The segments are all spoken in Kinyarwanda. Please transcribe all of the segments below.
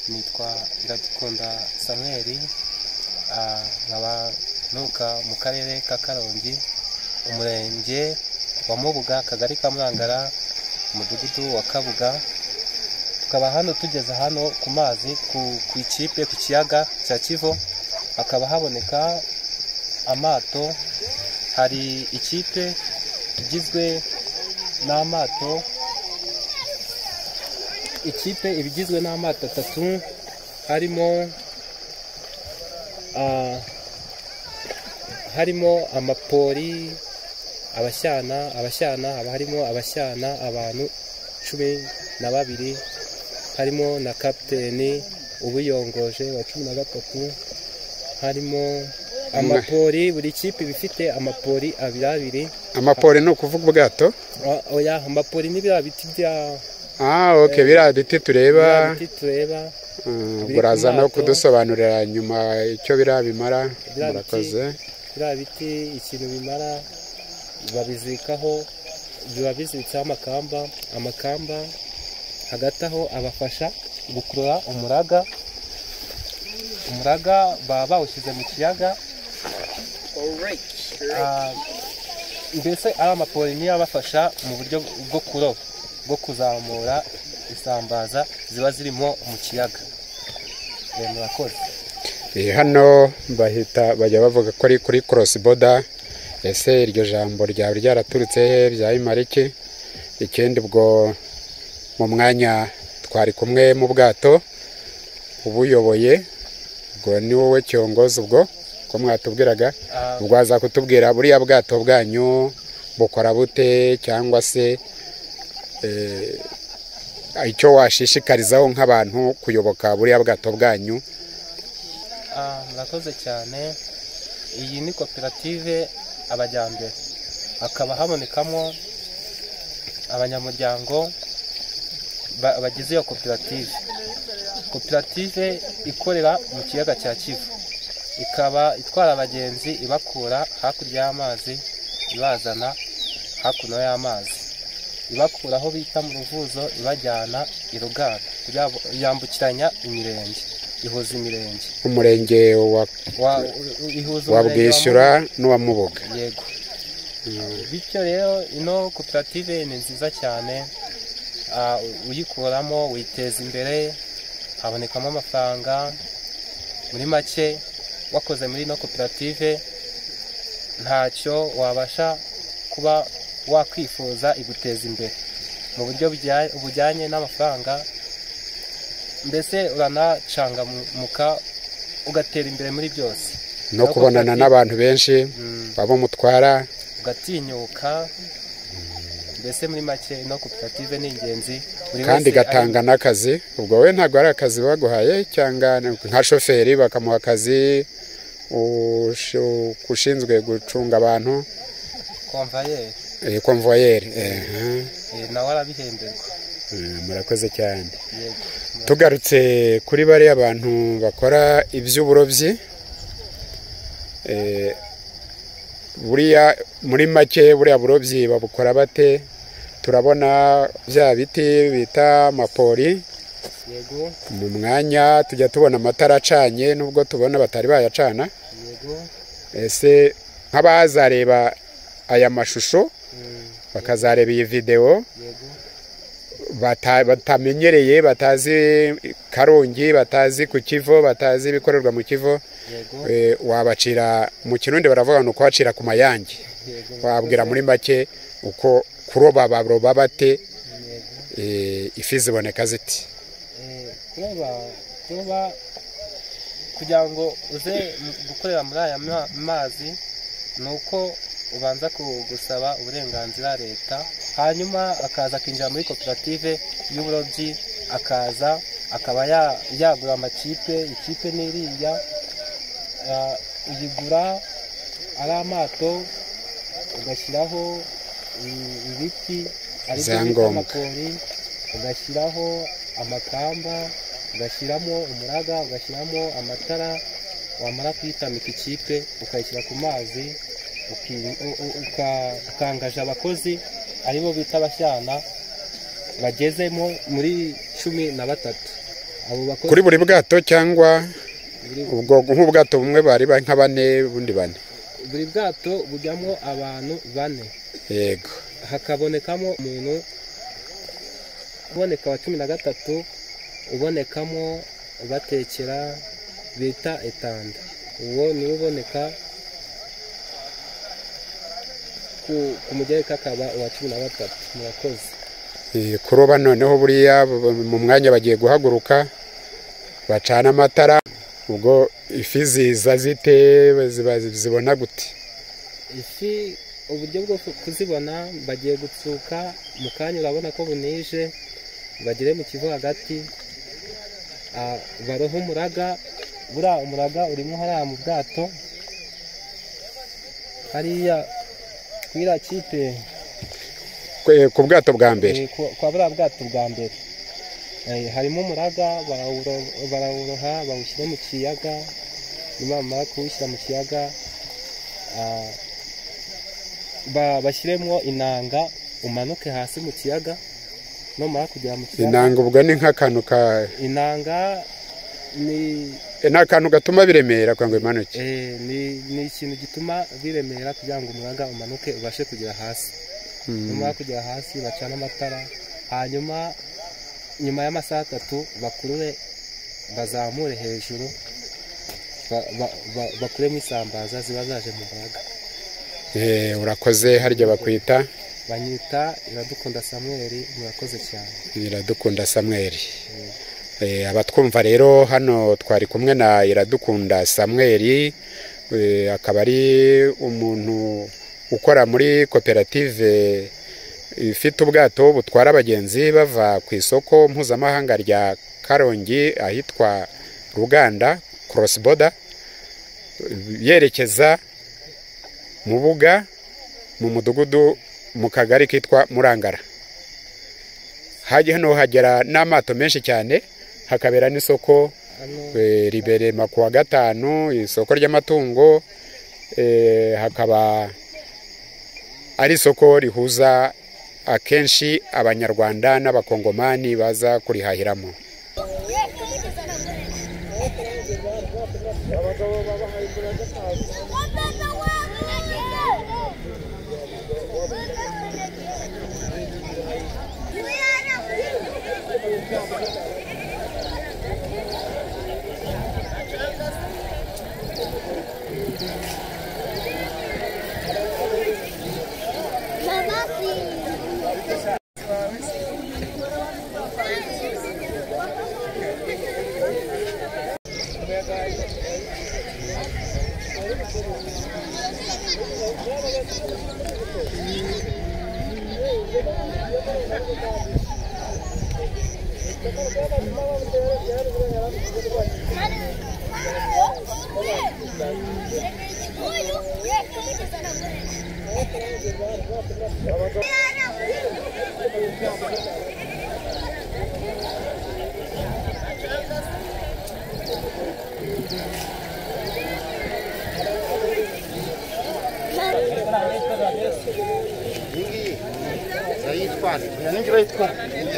nitwa Iradukunda Samuel, nkaba nturuka mu karere ka Karongi, umurenge wa Mubuga, akagari ka Murangara, umudugudu wa Kabuga. Tukaba hano tugeze hano ku mazi ku ikipe ku kiyaga cya Kivu, hakaba haboneka amato. Hari ikipe igizwe n'amato, ikipe ibigizwe n'amato atatu, harimo amapori, abashyana, haba harimo abashyana abantu 12, harimo na kapiteni ubuyongoje wa 13, harimo amapori. Buri kipe bifite amapori abiri. Amapori ni ukuvuga ubwato? Oya, amapori ni biriya biti bya okay, biriya biti tureba. Buraza no kudusobanurira nyuma icyo biriya bimara. Murakoze. Biriya biti ikintu bimara, babizikaho, biba bizitseho amakamba, hagati aho abafasha gukurura umuraga baba bawushyize mu kiyaga. Mbese ari amapori niyo abafasha mu buryo bwo kuroba, bwo kuzamura isambaza ziba zirimo mu kiyaga. Murakoze. Hano bajya bavuga ko ari kuri cross border. Ese iryo jambo ryaba ryaraturutse he, byayimara iki? Ikindi ubwo mu mwanya twari kumwe mu bwato, ubuyoboye ubwo ni wowe cyongozi, ubwo ko mwatubwiraga, ubwo aza kutubwira buriya bwato bwanyu bukora bute, cyangwa se icyo washishikarizaho nk'abantu kuyoboka buriya bwato bwanyu. Murakoze cyane. Iyi ni koperative Abajyambere, hakaba habonekamo abanyamuryango bagize iyo koperative ikorera mu kiyaga cya Kivu, ikaba itwara abagenzi ibakura hakurya y'amazi ibazana hakuno y'amazi, ibakura aho bita mu Ruvuzo ibajyana i Ruganda, yambukiranya imirenge, ihuza imirenge, umurenge wa Bwishyura n'uwa Mubuga. Yego. Bityo rero ino koperative ni nziza cyane, uyikuramo witeza imbere, habonekamo amafaranga. Muri make wakoze muri ino koperative ntacyo wabasha kuba wakwifuza iguteza imbere mu buryo bujyanye n'amafaranga. Mbese uranacangamuka ugatera imbere muri byose, no kubonana n'abantu benshi babo mutwara, ugatinyuka. Mbese muri make ino koperative ni ingenzi, kandi gatanga n'akazi. Ubwo we ntabwo ari akazi baguhaye, cyangwa nka shoferi bakamuha akazi ushinzwe gucunga abantu, konvoyeri. Nawe arabihemberwa. Murakoze cyane. Tugarutse kuri bariya abantu bakora iby'uburobyi, buriya muri make buriya burobyi babukora bate? Turabona bya biti bita amapori. Yego. Mu mwanya tujya tubona amatara acanye, nubwo tubona batari bayacana. Yego. Ese nk'abazareba aya mashusho bakazareba iyi video, batamenyereye, batazi Karongi, batazi ku Kivu, batazi ibikorerwa mu Kivu, wabacira mu Kirundi baravuga ngo kwacira ku mayange. Wabwira muri make uko kuroba baroba bate, ifi ziboneka ziti? Kuroba kugira ngo uze gukorera muri aya mazi nuko ubanza gusaba uburenganzira leta, hanyuma akaza akinjira muri koperative y'uburobyi, akaba yagura amakipe. Ikipe n'iriya uyigura ari amato, ugashyiraho ibiti aribyo bita amapori, ugashyiraho amakamba, ugashyiramo umuraga, ugashyiramo amatara. Wamara kuyitamika ikipe ukayishyira ku mazi, ukangaje abakozi aribo bita abashyana, bagezemo muri 13. abo bakozi kuri buri bwato cyangwa ubwo nk'ubwato bumwe bari nka 4 bundi 4? buri bwato bujyamo abantu 4. Yego. Hakabonekamo umuntu uboneka wa 13 ubonekamo batekera bita etanda. Uwo niwe uboneka ku mugereka akaba uwa 13. Murakoze. Kuroba noneho buriya mu mwanya bagiye guhaguruka bacana amatara, ubwo ifi ziza zite zibona gute? Ifi uburyo bwo kuzibona bagiye gutsuka mu kanya, urabona ko bunije, bagire mu kivu hagati baroho umuraga. Buriya umuraga urimo hariya mu bwato hariya kwira kipe ku bwato bwa mbere, kwa buriya bwato bwa mbere harimo umuraga, barawuroha bawushyire mu kiyaga. Nyuma bamara kuwushyira mu kiyaga bashyiremo inanga, umanuke hasi mu kiyaga. Numara kugera mu kiyaga, inanga ubwo ni nk'akantu ka inanga ni akantu gatuma biremera kugira ngo imanuke. Ni ikintu gituma biremera kugira ngo umuraga umanuke ubashe kugera hasi. Numara kugera hasi bacana amatara, hanyuma nyuma y'amasaha 3 bakurure bazamure hejuru, bakuremo isambaza ziba zaje mu muraga. Urakoze. Harya bakwita? Banyita Iradukunda Samuel. Murakoze cyane. Iradukunda Samuel. Abatwumva rero hano twari kumwe na Iradukunda Samuel, akaba ari umuntu ukora muri koperative ifite ubwato butwara abagenzi bava ku isoko mpuzamahanga rya Karongi ahitwa Ruganda Cross Border yerekeza mu Buga mu mudugudu mu kagari kitwa Murangara. Hano hagera n'amato menshi cyane, hakabera n'isoko ribere makuwa 5, isoko ry'amatungo, hakaba ari isoko rihuza akenshi abanyarwanda n'abakongomani baza kurihahiramo.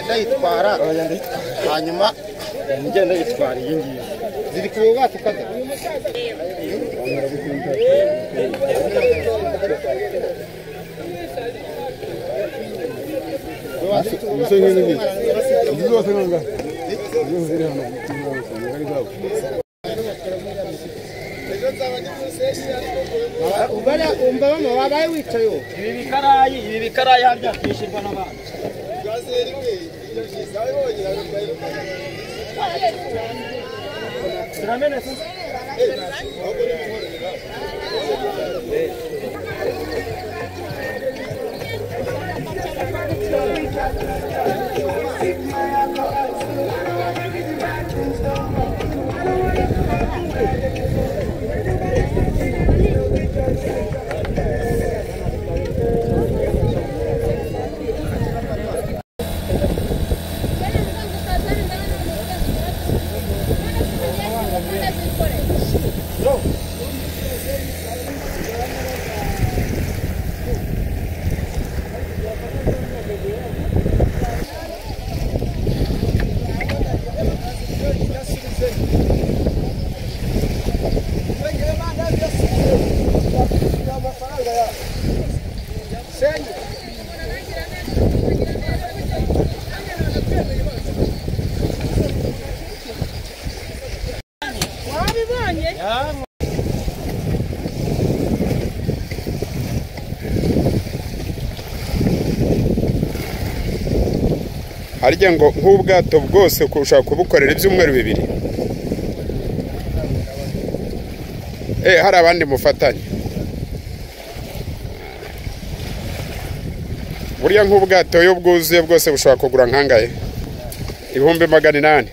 ndayitwara hanyuma ngenda yitwara iyi ngiyi ziri ku bwato kaza umva bama wabaye wicaye ibi bikarayi harya kwishirwa n'abandi wabibonye harya ngo nk'ubwato bwose ushobora kubukorera ibyumweru 2 hari abandi mufatanye burya nk'ubwato iyo bwuzuye bwose bushobora kugura nkangahe 800.